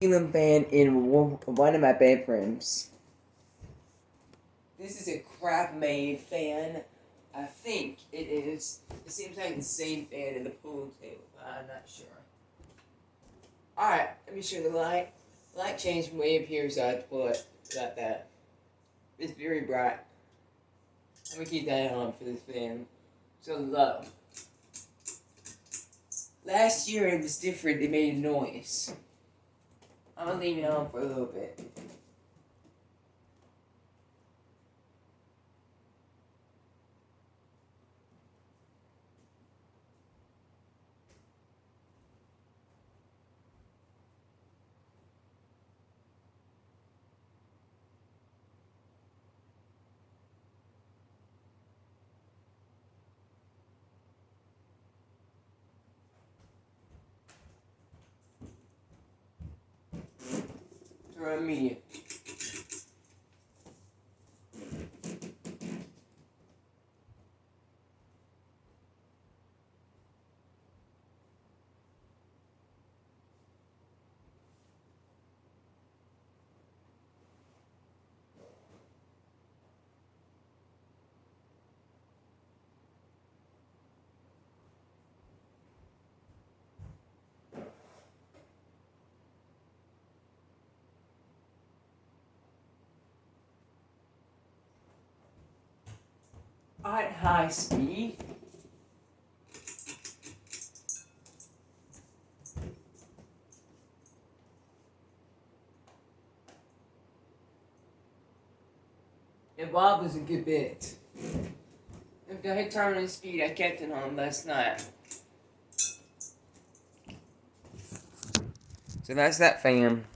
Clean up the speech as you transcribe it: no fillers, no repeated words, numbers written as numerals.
ceiling fan in one of my bedrooms. This is a crap-made fan. I think it is. It seems like the same fan in the pool table, but I'm not sure. Alright, let me show the light. The light changed from way up here, so I had to pull it like that. It's very bright. I'm gonna keep that on for this fan. So low. Last year it was different, it made a noise. I'm gonna leave it on for a little bit. Turn on medium. At high speed. It wobbles a good bit. If I hit terminal speed, I kept it on last night. So that's that fan.